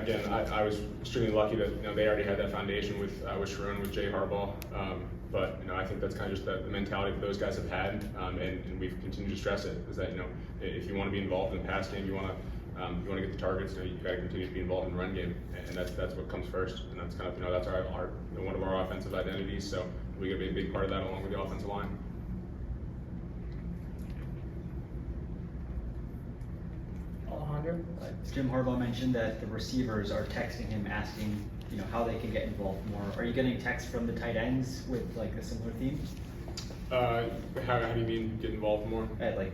again, I was extremely lucky that they already had that foundation with Sharon, with Jay Harbaugh. But I think that's kind of just the mentality that those guys have had, and we've continued to stress it. Is that if you want to be involved in the pass game, you want to get the targets. You've got to continue to be involved in the run game, and that's what comes first. And that's kind of that's our one of our offensive identities. So we got to be a big part of that along with the offensive line. Jim Harbaugh mentioned that the receivers are texting him asking, how they can get involved more. Are you getting texts from the tight ends with like a similar theme? How do you mean get involved more? Like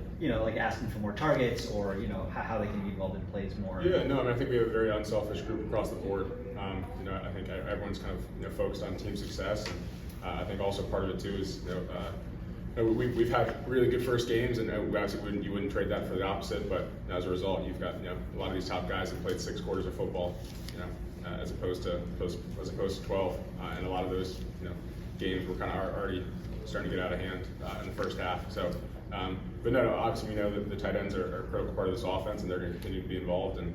asking for more targets, or how they can be involved in plays more. Yeah, no, I think we have a very unselfish group across the board. I think everyone's kind of focused on team success, and I think also part of it too is we've had really good first games, and obviously you wouldn't trade that for the opposite. But as a result, you've got a lot of these top guys that played 6 quarters of football, as opposed to 12, and a lot of those games were kind of already starting to get out of hand in the first half. So, but no, obviously we know that the tight ends are a critical part of this offense, and they're going to continue to be involved, and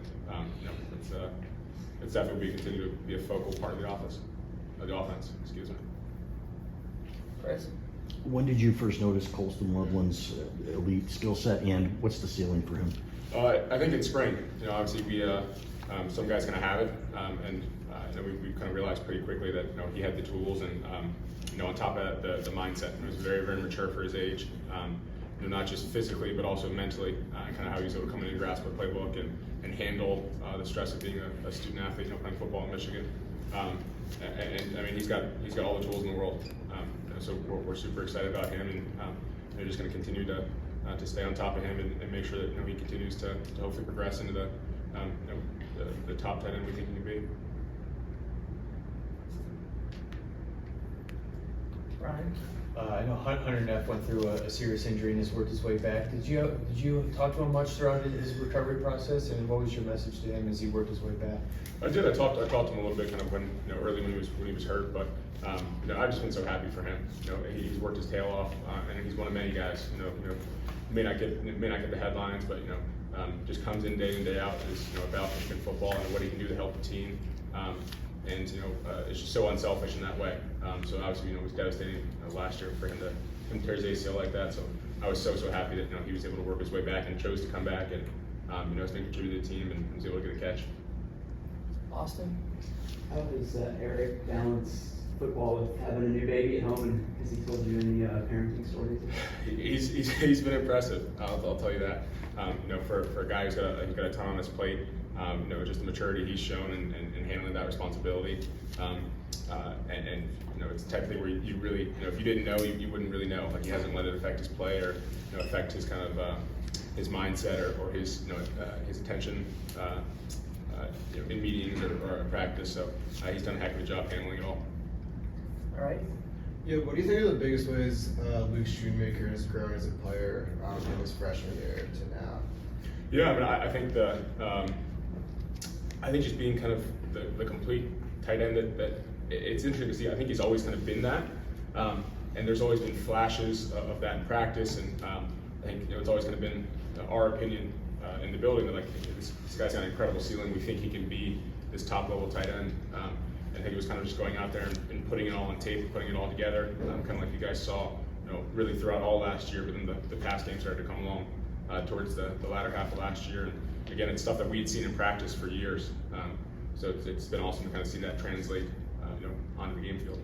it's definitely continue to be a focal part of the offense. Excuse me. Chris? When did you first notice Colston Woodlands' elite skill set, and what's the ceiling for him? I think in spring. Obviously some guys going to have it, and we kind of realized pretty quickly that he had the tools, and on top of that, the mindset. He was very, very mature for his age. Not just physically, but also mentally, kind of how he was able to come in and grasp a playbook and handle the stress of being a student athlete, playing football in Michigan. And I mean, he's got all the tools in the world. So we're super excited about him, and they're just going to continue to stay on top of him and make sure that he continues to hopefully progress into the top tight end we think he can be. Ryan? I know Hunter Neff went through a serious injury and has worked his way back. Did you talk to him much throughout his recovery process, and what was your message to him as he worked his way back? I did. I talked to him a little bit, kind of when early when he was hurt, but I've just been so happy for him. He's worked his tail off, and he's one of many guys. May not get the headlines, but just comes in day out, is about Michigan football and what he can do to help the team. And it's just so unselfish in that way. So obviously, it was devastating last year for him to tear his ACL like that. So I was so happy that he was able to work his way back and chose to come back, and has been contributed to the team and was able to get a catch. Austin? How does Eric balance football with having a new baby at home, and has he told you any parenting stories? He's been impressive. I'll tell you that. For a guy who's got a ton on his plate, just the maturity he's shown in handling that responsibility, and it's the type of thing where you really, if you didn't know, you wouldn't really know. Like, he hasn't let it affect his play or affect his kind of his mindset or his his attention in meetings or in practice. So he's done a heck of a job handling it all. All right. Yeah, what do you think are the biggest ways Luke Schoonmaker has grown as a player from his freshman year to now? Yeah, I think I think just being kind of the complete tight end that it's interesting to see. I think he's always kind of been that, and there's always been flashes of that in practice, and I think it's always kind of been our opinion in the building that this guy's got an incredible ceiling. We think he can be this top level tight end. I think it was kind of just going out there and putting it all on tape, putting it all together, kind of like you guys saw, really throughout all last year. But then the pass game started to come along towards the latter half of last year. And again, it's stuff that we had seen in practice for years. So it's been awesome to kind of see that translate, onto the game field.